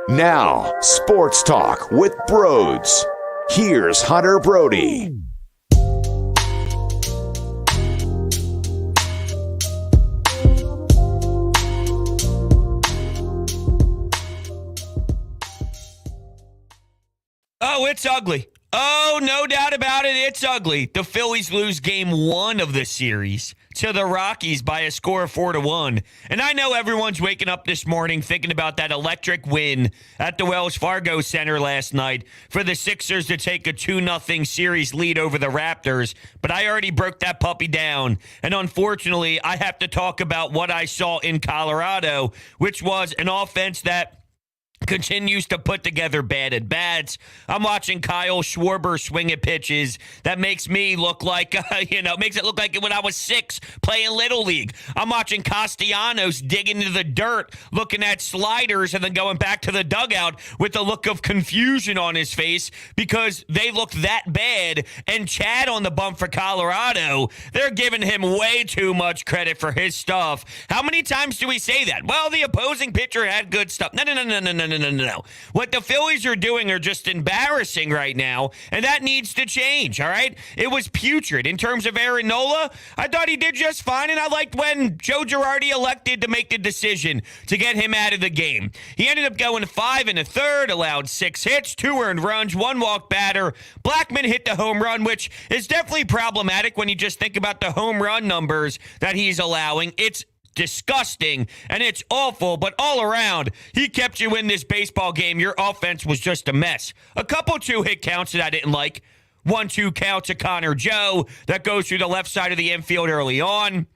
Now, Sports Talk with Broads. Here's Hunter Brody. Oh, it's ugly. Oh, no doubt about it, it's ugly. The Phillies lose game one of the series to the Rockies by a score of 4-1. And I know everyone's waking up this morning thinking about that electric win at the Wells Fargo Center last night for the Sixers to take a 2-0 series lead over the Raptors. But I already broke that puppy down. And unfortunately, I have to talk about what I saw in Colorado, which was an offense that continues to put together bad at bats. I'm watching Kyle Schwarber swing at pitches. That makes me look like, makes it look like when I was 6 playing Little League. I'm watching Castellanos dig into the dirt, looking at sliders, and then going back to the dugout with a look of confusion on his face because they look that bad. And Chad on the bump for Colorado, they're giving him way too much credit for his stuff. How many times do we say that? Well, the opposing pitcher had good stuff. No. What the Phillies are doing are just embarrassing right now, and that needs to change, all right? It was putrid. In terms of Aaron Nola, I thought he did just fine, and I liked when Joe Girardi elected to make the decision to get him out of the game. He ended up going 5 1/3, allowed 6 hits, 2 earned runs, 1 walk batter. Blackmon hit the home run, which is definitely problematic when you just think about the home run numbers that he's allowing. It's disgusting, and it's awful, but all around, he kept you in this baseball game. Your offense was just a mess. A couple 2-hit counts that I didn't like. 1-2 count to Connor Joe that goes through the left side of the infield early on.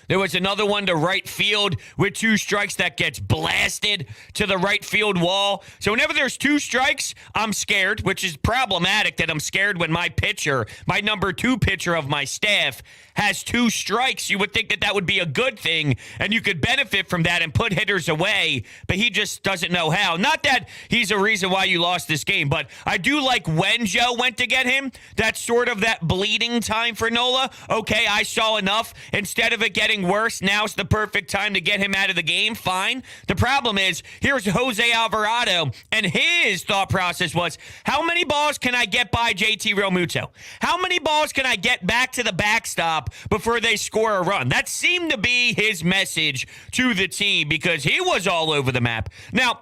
There was another one to right field with 2 strikes that gets blasted to the right field wall. So whenever there's 2 strikes, I'm scared, which is problematic that I'm scared when my pitcher, my number 2 pitcher of my staff, has 2 strikes. You would think that that would be a good thing, and you could benefit from that and put hitters away, but he just doesn't know how. Not that he's a reason why you lost this game, but I do like when Joe went to get him. That's sort of that bleeding time for Nola. Okay, I saw enough. Instead of it getting worse, now's the perfect time to get him out of the game. Fine. The problem is, here's Jose Alvarado, and his thought process was, how many balls can I get by JT Realmuto? How many balls can I get back to the backstop before they score a run? That seemed to be his message to the team because he was all over the map. Now,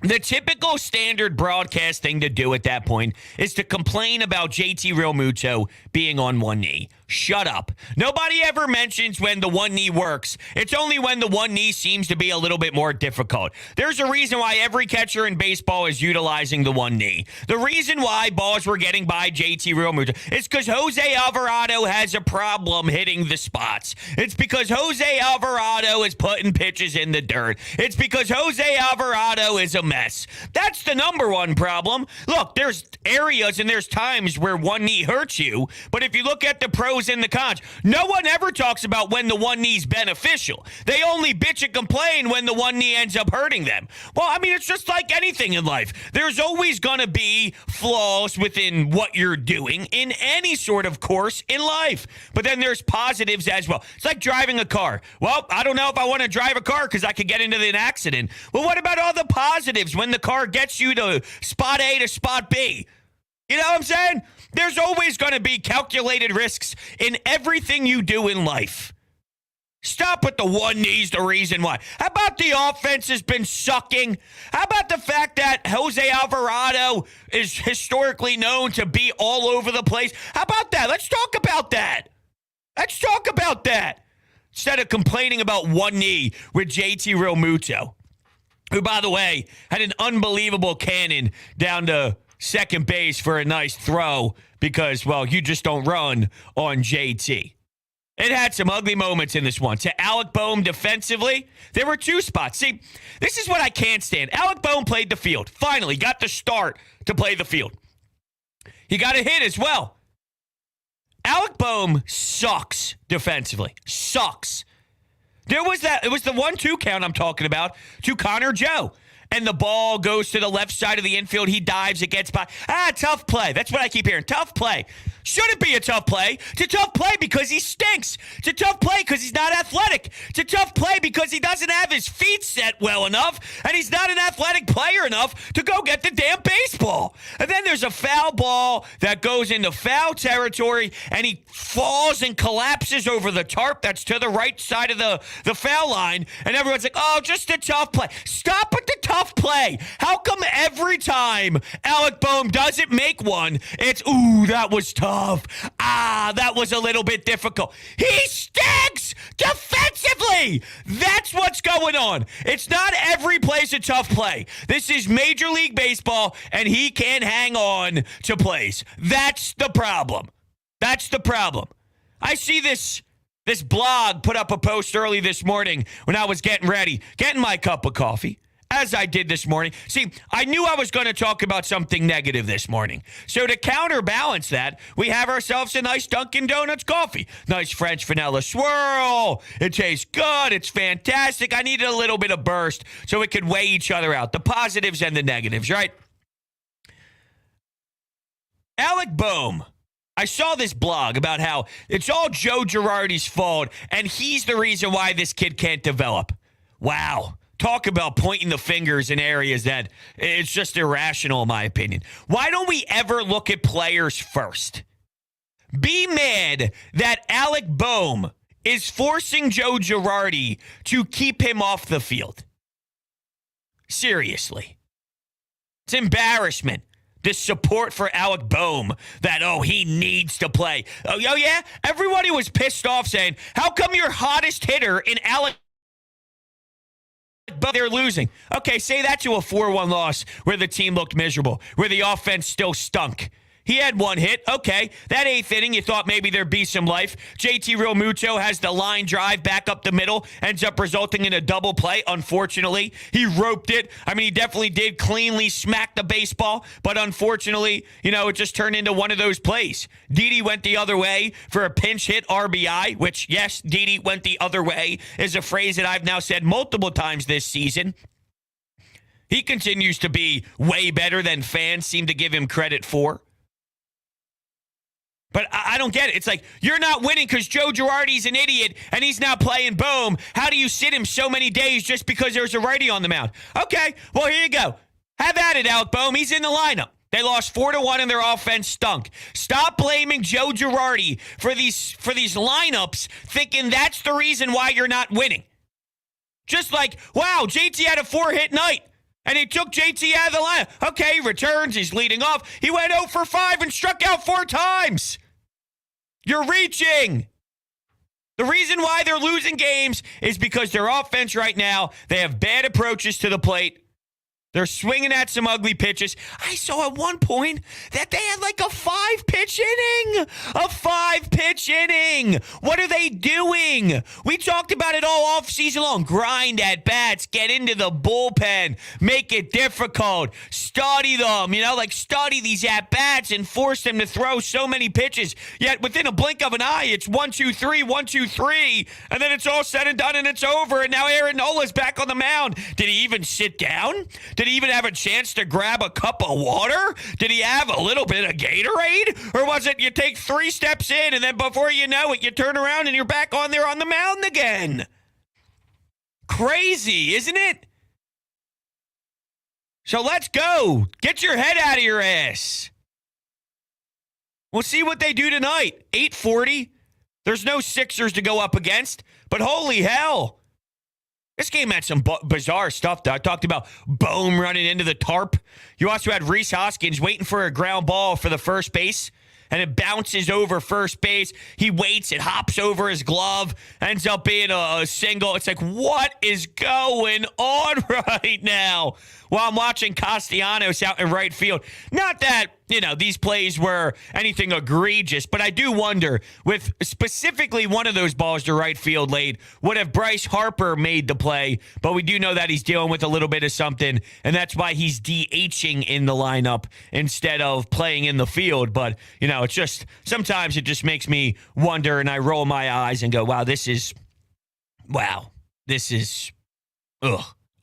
the typical standard broadcast thing to do at that point is to complain about JT Realmuto being on one knee. Shut up. Nobody ever mentions when the one knee works. It's only when the one knee seems to be a little bit more difficult. There's a reason why every catcher in baseball is utilizing the one knee. The reason why balls were getting by JT Realmuto is because Jose Alvarado has a problem hitting the spots. It's because Jose Alvarado is putting pitches in the dirt. It's because Jose Alvarado is a mess. That's the number one problem. Look, there's areas and there's times where one knee hurts you, but if you look at the pros and the cons, no one ever talks about when the one knee's beneficial. They only bitch and complain when the one knee ends up hurting them. Well, I mean, it's just like anything in life. There's always going to be flaws within what you're doing in any sort of course in life. But then there's positives as well. It's like driving a car. Well, I don't know if I want to drive a car because I could get into an accident. Well, what about all the positives when the car gets you to spot A to spot B? You know what I'm saying? There's always going to be calculated risks in everything you do in life. Stop with the one knee's the reason why. How about the offense has been sucking? How about the fact that Jose Alvarado is historically known to be all over the place? How about that? Let's talk about that. Let's talk about that. Instead of complaining about one knee with JT Realmuto, who, by the way, had an unbelievable cannon down to second base for a nice throw because, well, you just don't run on JT. It had some ugly moments in this one. To Alec Bohm defensively, there were 2 spots. See, this is what I can't stand. Alec Bohm played the field. Finally got the start to play the field. He got a hit as well. Alec Bohm sucks defensively. Sucks. It was the 1-2 count I'm talking about to Connor Joe. and the ball goes to the left side of the infield. He dives, it gets by. Tough play. That's what I keep hearing. Tough play. Shouldn't be a tough play. It's a tough play because he stinks. It's a tough play because he's not athletic. It's a tough play because he doesn't have his feet set well enough, and he's not an athletic player enough to go get the damn baseball. And then there's a foul ball that goes into foul territory, and he falls and collapses over the tarp that's to the right side of the foul line, and everyone's like, oh, just a tough play. Stop with the tough play. How come every time Alec Bohm doesn't make one, it's, ooh, that was tough. That was a little bit difficult. He stinks defensively. That's what's going on. It's not every play's a tough play. This is Major League Baseball, and he can't hang on to plays. That's the problem. That's the problem. I see this blog put up a post early this morning when I was getting ready, getting my cup of coffee, as I did this morning. See, I knew I was going to talk about something negative this morning. So to counterbalance that, we have ourselves a nice Dunkin' Donuts coffee. Nice French vanilla swirl. It tastes good. It's fantastic. I needed a little bit of burst so it could weigh each other out, the positives and the negatives, right? Alec Bohm. I saw this blog about how it's all Joe Girardi's fault, and he's the reason why this kid can't develop. Wow. Talk about pointing the fingers in areas that it's just irrational, in my opinion. Why don't we ever look at players first? Be mad that Alec Bohm is forcing Joe Girardi to keep him off the field. Seriously. It's embarrassment. This support for Alec Bohm that, he needs to play. Oh, yeah? Everybody was pissed off saying, how come your hottest hitter in Alec but they're losing? Okay, say that to a 4-1 loss where the team looked miserable, where the offense still stunk. He had one hit. Okay, that 8th inning, you thought maybe there'd be some life. JT Realmuto has the line drive back up the middle, ends up resulting in a double play, unfortunately. He roped it. I mean, he definitely did cleanly smack the baseball, but unfortunately, it just turned into one of those plays. Didi went the other way for a pinch hit RBI, which, yes, Didi went the other way, is a phrase that I've now said multiple times this season. He continues to be way better than fans seem to give him credit for. But I don't get it. It's like, you're not winning because Joe Girardi's an idiot and he's not playing Bohm. How do you sit him so many days just because there's a righty on the mound? Okay, well, here you go. Have at it, Alec Bohm. He's in the lineup. They lost 4-1 and their offense stunk. Stop blaming Joe Girardi for these lineups, thinking that's the reason why you're not winning. Just like, wow, JT had a 4-hit night. And he took JT out of the lineup. Okay, he returns. He's leading off. He went 0 for 5 and struck out 4 times. You're reaching. The reason why they're losing games is because their offense right now, they have bad approaches to the plate. They're swinging at some ugly pitches. I saw at one point that they had like a 5-pitch inning. A 5-pitch inning. What are they doing? We talked about it all off season long. Grind at bats. Get into the bullpen. Make it difficult. Study them. Study these at bats and force them to throw so many pitches. Yet within a blink of an eye, it's 1, 2, 3, 1, 2, 3. And then it's all said and done and it's over. And now Aaron Nola's back on the mound. Did he even sit down? Did he even have a chance to grab a cup of water? Did he have a little bit of Gatorade? Or was it you take 3 steps in and then before you know it, you turn around and you're back on there on the mound again? Crazy, isn't it? So let's go. Get your head out of your ass. We'll see what they do tonight. 8:40. There's no Sixers to go up against, but holy hell. This game had some bizarre stuff. I talked about Bohm running into the tarp. You also had Rhys Hoskins waiting for a ground ball for the first base, and it bounces over first base. He waits. It hops over his glove, ends up being a single. It's like, what is going on right now? While I'm watching Castellanos out in right field. Not that, these plays were anything egregious, but I do wonder, with specifically one of those balls to right field late, would have Bryce Harper made the play? But we do know that he's dealing with a little bit of something, and that's why he's DHing in the lineup instead of playing in the field. But, it's just, sometimes it just makes me wonder, and I roll my eyes and go, wow, this is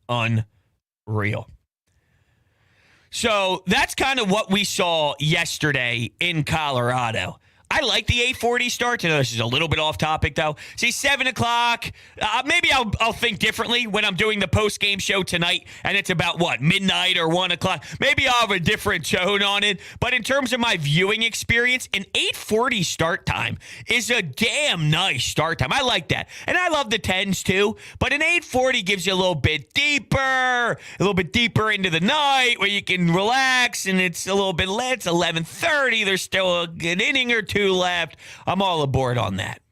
unreal. So that's kind of what we saw yesterday in Colorado. I like the 8:40 start. I know this is a little bit off topic, though. See, 7 o'clock, maybe I'll think differently when I'm doing the post-game show tonight, and it's about, midnight or 1 o'clock. Maybe I'll have a different tone on it. But in terms of my viewing experience, an 8:40 start time is a damn nice start time. I like that. And I love the 10s, too. But an 8:40 gives you a little bit deeper into the night where you can relax, and it's a little bit late. It's 11:30. There's still a good inning or two left. I'm all aboard on that.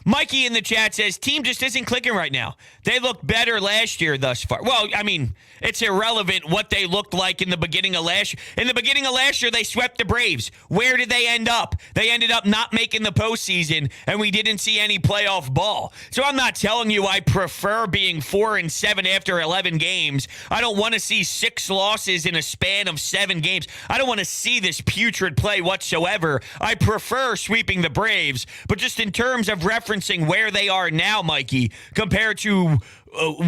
Mikey in the chat says, team just isn't clicking right now. They looked better last year thus far. Well, I mean, it's irrelevant what they looked like in the beginning of last year. In the beginning of last year, they swept the Braves. Where did they end up? They ended up not making the postseason, and we didn't see any playoff ball. So I'm not telling you I prefer being 4-7 after 11 games. I don't want to see 6 losses in a span of 7 games. I don't want to see this putrid play whatsoever. I prefer sweeping the Braves, but just in terms of referencing where they are now, Mikey, compared to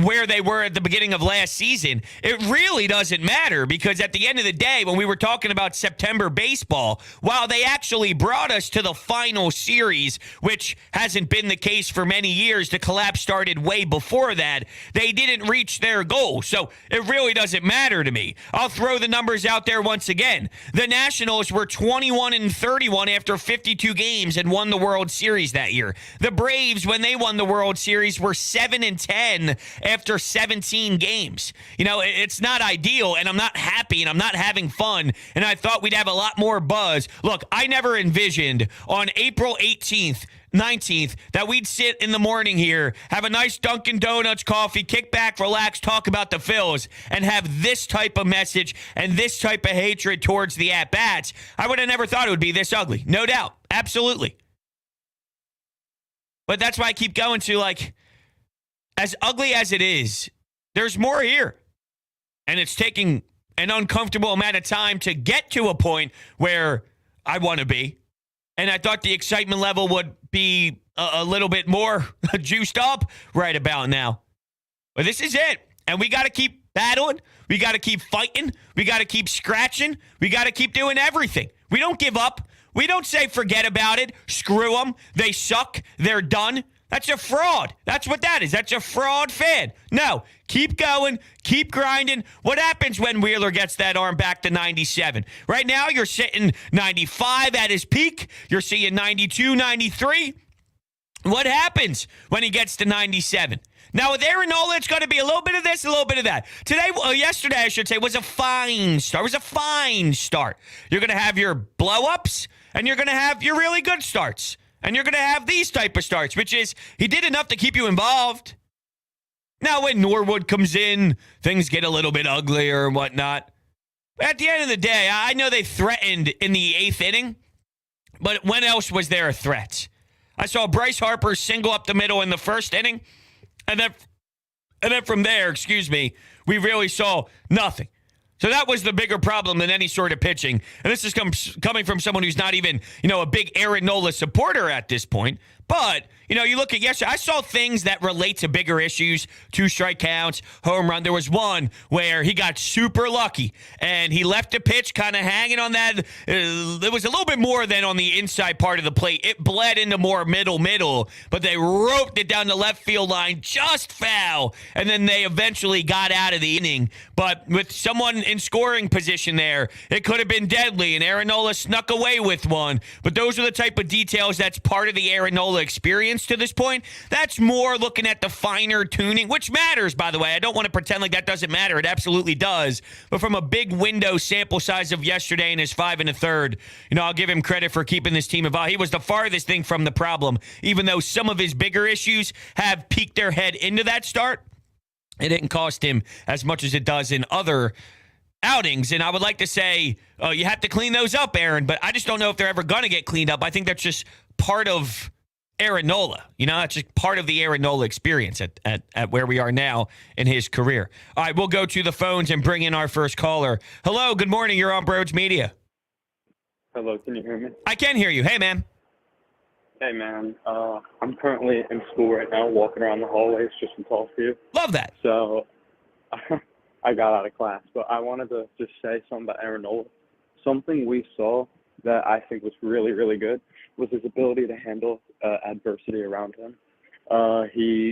where they were at the beginning of last season, it really doesn't matter, because at the end of the day, when we were talking about September baseball, while they actually brought us to the final series, which hasn't been the case for many years, the collapse started way before that, they didn't reach their goal. So it really doesn't matter to me. I'll throw the numbers out there once again. The Nationals were 21-31 after 52 games and won the World Series that year. The Braves, when they won the World Series, were 7-10 after 17 games. You know, it's not ideal, and I'm not happy, and I'm not having fun, and I thought we'd have a lot more buzz. Look, I never envisioned on April 18th, 19th, that we'd sit in the morning here, have a nice Dunkin' Donuts coffee, kick back, relax, talk about the Phils, and have this type of message and this type of hatred towards the at-bats. I would have never thought it would be this ugly. No doubt. Absolutely. But that's why I keep going to, as ugly as it is, there's more here. And it's taking an uncomfortable amount of time to get to a point where I want to be. And I thought the excitement level would be a little bit more juiced up right about now. But this is it. And we got to keep battling. We got to keep fighting. We got to keep scratching. We got to keep doing everything. We don't give up. We don't say forget about it. Screw them. They suck. They're done. That's a fraud. That's what that is. That's a fraud fan. No, keep going, keep grinding. What happens when Wheeler gets that arm back to 97? Right now, you're sitting 95 at his peak. You're seeing 92, 93. What happens when he gets to 97? Now, with Aaron Nola, it's going to be a little bit of this, a little bit of that. Yesterday, I should say, was a fine start. It was a fine start. You're going to have your blow-ups, and you're going to have your really good starts. And you're going to have these type of starts, which is he did enough to keep you involved. Now, when Norwood comes in, things get a little bit uglier and whatnot. But at the end of the day, I know they threatened in the 8th inning, but when else was there a threat? I saw Bryce Harper single up the middle in the 1st inning, and then from there, we really saw nothing. So that was the bigger problem than any sort of pitching. And this is coming from someone who's not even, a big Aaron Nola supporter at this point. But, you look at yesterday, I saw things that relate to bigger issues, 2 strikeouts, home run. There was one where he got super lucky, and he left the pitch kind of hanging on that. It was a little bit more than on the inside part of the plate. It bled into more middle, but they roped it down the left field line, just foul, and then they eventually got out of the inning. But with someone in scoring position there, it could have been deadly, and Aaron Nola snuck away with one. But those are the type of details that's part of the Aaron Nola experience to this point. That's more looking at the finer tuning, which matters, by the way. I don't want to pretend like that doesn't matter. It absolutely does. But from a big window sample size of yesterday and his 5 1/3, I'll give him credit for keeping this team involved. He was the farthest thing from the problem, even though some of his bigger issues have peeked their head into that start. It didn't cost him as much as it does in other outings, and I would like to say you have to clean those up, Aaron, but I just don't know if they're ever going to get cleaned up. I think that's just part of Aaron Nola. That's just part of the Aaron Nola experience at where we are now in his career. All right, we'll go to the phones and bring in our first caller. Hello, good morning. You're on Broads Media. Hello, can you hear me? I can hear you. Hey, man. Hey, man. I'm currently in school right now, walking around the hallways just to talk to you. Love that. So I got out of class, but I wanted to just say something about Aaron Nola. Something we saw that I think was really, really good was his ability to handle adversity around him.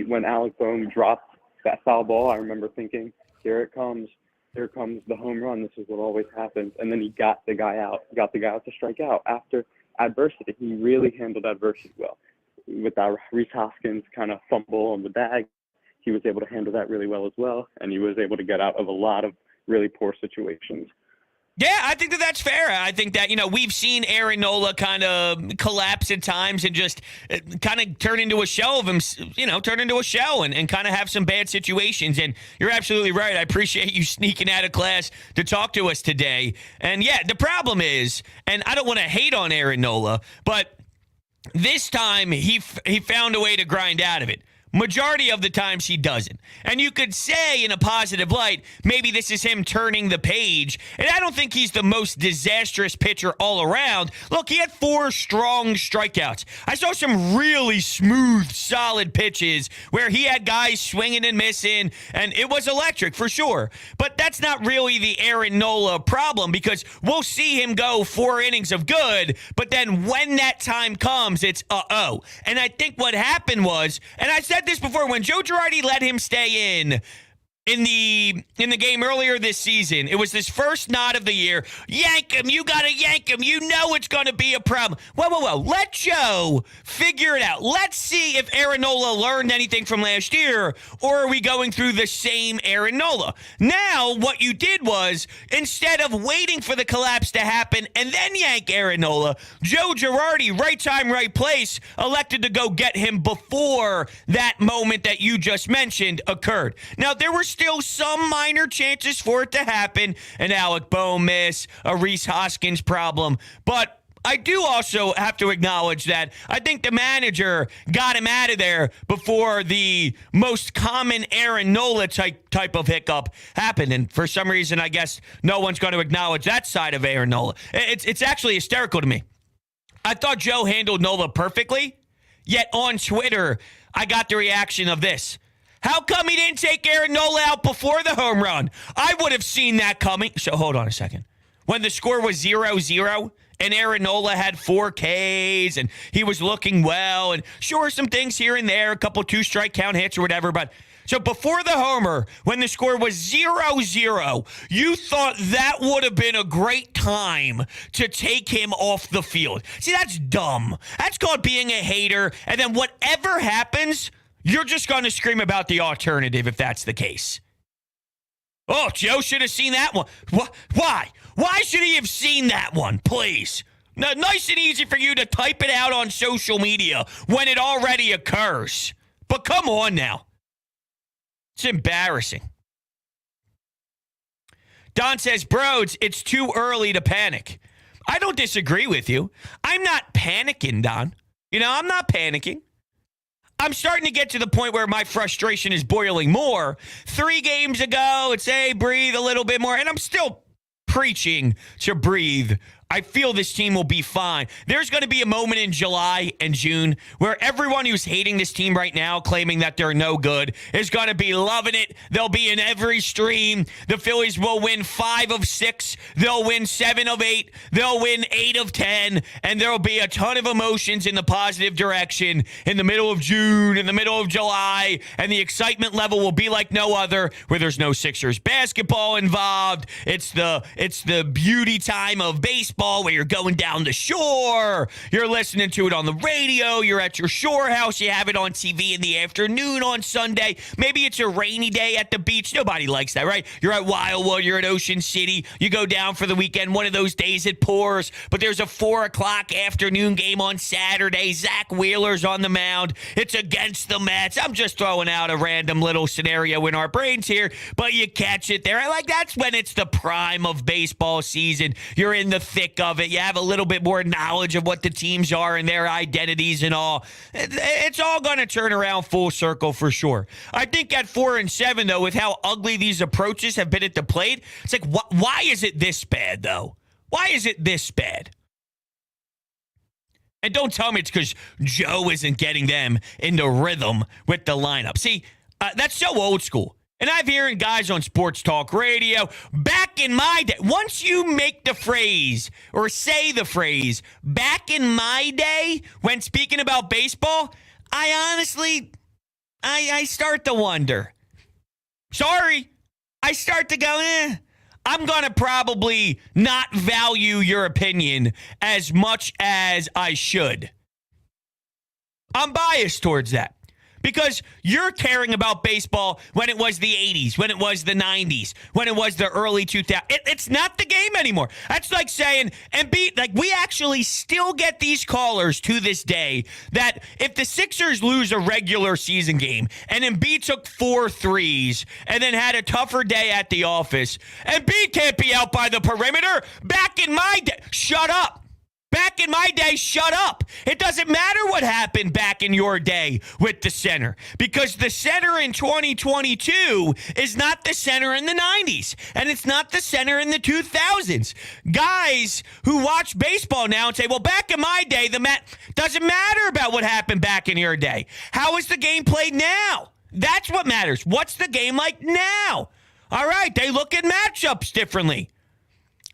When Alec Bohm dropped that foul ball, I remember thinking, here it comes. Here comes the home run. This is what always happens. And then he got the guy out to strike out after adversity. He really handled adversity well. With that Reese Hoskins kind of fumble on the bag, he was able to handle that really well as well. And he was able to get out of a lot of really poor situations. Yeah, I think that's fair. I think that, we've seen Aaron Nola kind of collapse at times and just kind of turn into a shell of him, turn into a shell and kind of have some bad situations. And you're absolutely right. I appreciate you sneaking out of class to talk to us today. And yeah, the problem is, and I don't want to hate on Aaron Nola, but this time he found a way to grind out of it. Majority of the times he doesn't. And you could say in a positive light, maybe this is him turning the page. And I don't think he's the most disastrous pitcher all around. Look, he had 4 strong strikeouts. I saw some really smooth, solid pitches where he had guys swinging and missing, and it was electric for sure. But that's not really the Aaron Nola problem, because we'll see him go 4 innings of good, but then when that time comes, it's uh-oh. And I think what happened was, and I said this before, when Joe Girardi let him stay in the game earlier this season, it was his first nod of the year. Yank him, you gotta yank him. You know it's gonna be a problem. Whoa. Let Joe figure it out. Let's see if Aaron Nola learned anything from last year, or are we going through the same Aaron Nola? Now, what you did was, instead of waiting for the collapse to happen and then yank Aaron Nola, Joe Girardi, right time, right place, elected to go get him before that moment that you just mentioned occurred. Now, there were still some minor chances for it to happen, an Alec Bohm miss, a Reese Hoskins problem, but I do also have to acknowledge that I think the manager got him out of there before the most common Aaron Nola type of hiccup happened. And for some reason, I guess no one's going to acknowledge that side of Aaron Nola. It's actually hysterical to me. I thought Joe handled Nola perfectly, yet on Twitter, I got the reaction of this. How come he didn't take Aaron Nola out before the home run? I would have seen that coming. So hold on a second. When the score was 0-0 and Aaron Nola had 4 Ks and he was looking well, and sure, some things here and there, a couple 2-strike count hits or whatever, but so before the homer, when the score was 0-0, you thought that would have been a great time to take him off the field. See, that's dumb. That's called being a hater, and then whatever happens, you're just going to scream about the alternative if that's the case. Oh, Joe should have seen that one. Why? Why should he have seen that one, please? Nice and easy for you to type it out on social media when it already occurs. But come on now. It's embarrassing. Don says, Broads, it's too early to panic. I don't disagree with you. I'm not panicking, Don. I'm not panicking. I'm starting to get to the point where my frustration is boiling more. 3 games ago, it's, hey, breathe a little bit more. And I'm still preaching to breathe. I feel this team will be fine. There's going to be a moment in July and June where everyone who's hating this team right now, claiming that they're no good, is going to be loving it. They'll be in every stream. The Phillies will win 5 of 6. They'll win 7 of 8. They'll win 8 of 10. And there will be a ton of emotions in the positive direction in the middle of June, in the middle of July. And the excitement level will be like no other, where there's no Sixers basketball involved. It's the beauty time of baseball, where you're going down the shore, you're listening to it on the radio, you're at your shore house, you have it on TV in the afternoon on Sunday. Maybe it's a rainy day at the beach. Nobody likes that, right? You're at Wildwood, you're at Ocean City, you go down for the weekend. One of those days it pours, but there's a 4 o'clock afternoon game on Saturday. Zach Wheeler's on the mound. It's against the Mets. I'm just throwing out a random little scenario in our brains here, but you catch it there. That's when it's the prime of baseball season. You're in the thick of it. You have a little bit more knowledge of what the teams are and their identities and all. It's all going to turn around full circle for sure. I think at 4-7, though, with how ugly these approaches have been at the plate, it's like, why is it this bad, though? Why is it this bad? And don't tell me it's because Joe isn't getting them into rhythm with the lineup. See, that's so old school. And I've hearing guys on sports talk radio, back in my day, once you make the phrase or say the phrase, back in my day, when speaking about baseball, I honestly, I start to wonder. Sorry, I start to go, I'm going to probably not value your opinion as much as I should. I'm biased towards that. Because you're caring about baseball when it was the 80s, when it was the 90s, when it was the early 2000s. It's not the game anymore. That's like saying, we actually still get these callers to this day that if the Sixers lose a regular season game and Embiid took 4 threes and then had a tougher day at the office, Embiid can't be out by the perimeter. Back in my day, shut up. Back in my day, shut up. It doesn't matter what happened back in your day with the center because the center in 2022 is not the center in the 90s, and it's not the center in the 2000s. Guys who watch baseball now and say, well, back in my day, doesn't matter about what happened back in your day. How is the game played now? That's what matters. What's the game like now? All right, they look at matchups differently.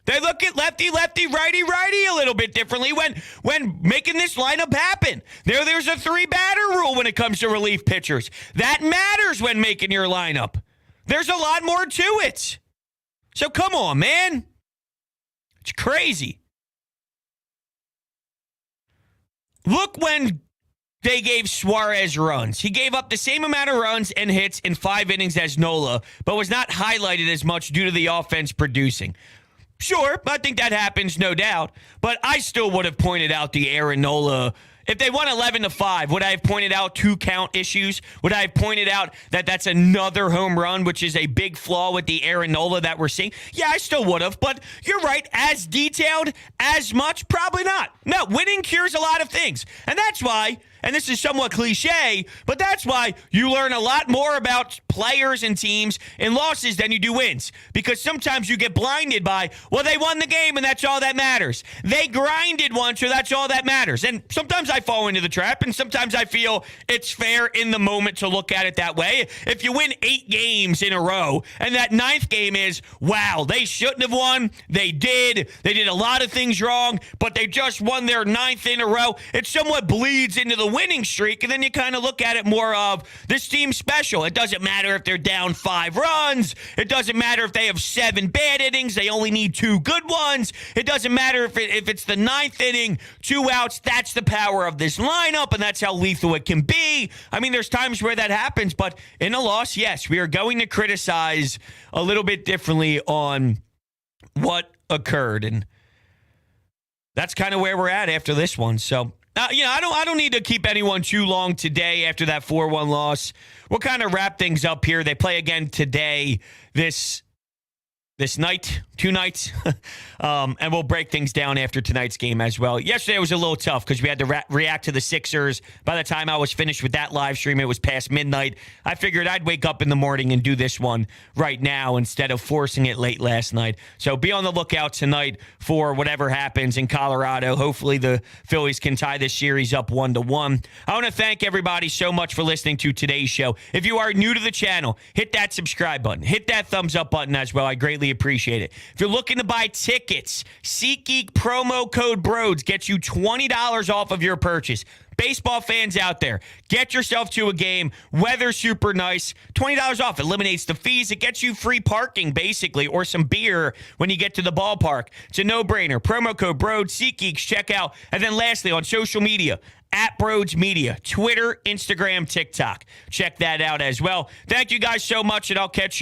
They look at lefty, lefty, righty, righty a little bit differently when making this lineup happen. There's a 3-batter rule when it comes to relief pitchers. That matters when making your lineup. There's a lot more to it. So come on, man. It's crazy. Look when they gave Suarez runs. He gave up the same amount of runs and hits in 5 innings as Nola, but was not highlighted as much due to the offense producing. Sure, I think that happens, no doubt. But I still would have pointed out the Aaron Nola. If they won 11-5, would I have pointed out 2 count issues? Would I have pointed out that that's another home run, which is a big flaw with the Aaron Nola that we're seeing? Yeah, I still would have. But you're right. As detailed, as much, probably not. No, winning cures a lot of things. And that's why, and this is somewhat cliche, but that's why you learn a lot more about players and teams in losses than you do wins. Because sometimes you get blinded by, well, they won the game and that's all that matters. They grinded once, so that's all that matters. And sometimes I fall into the trap, and sometimes I feel it's fair in the moment to look at it that way. If you win 8 games in a row, and that 9th game is, wow, they shouldn't have won. They did. They did a lot of things wrong, but they just won their 9th in a row. It somewhat bleeds into the winning streak, and then you kind of look at it more of this team's special. It doesn't matter if they're down 5 runs. It doesn't matter if they have 7 bad innings. They only need 2 good ones. It doesn't matter if it's the 9th inning, 2 outs. That's the power of this lineup, and that's how lethal it can be. I mean, there's times where that happens, but in a loss, yes, we are going to criticize a little bit differently on what occurred, and that's kind of where we're at after this one. So, I don't need to keep anyone too long today after that 4-1 loss. We'll kind of wrap things up here. They play again today, this night, 2 nights, and we'll break things down after tonight's game as well. Yesterday was a little tough because we had to react to the Sixers. By the time I was finished with that live stream, it was past midnight. I figured I'd wake up in the morning and do this one right now instead of forcing it late last night. So be on the lookout tonight for whatever happens in Colorado. Hopefully the Phillies can tie this series up 1-1. I want to thank everybody so much for listening to today's show. If you are new to the channel, hit that subscribe button. Hit that thumbs up button as well. I greatly appreciate it. If you're looking to buy tickets, SeatGeek promo code BROADS gets you $20 off of your purchase. Baseball fans out there, get yourself to a game. Weather super nice. $20 off. Eliminates the fees. It gets you free parking, basically, or some beer when you get to the ballpark. It's a no-brainer. Promo code BROADS, SeatGeeks, check out. And then lastly, on social media, @Broads Media, Twitter, Instagram, TikTok. Check that out as well. Thank you guys so much, and I'll catch you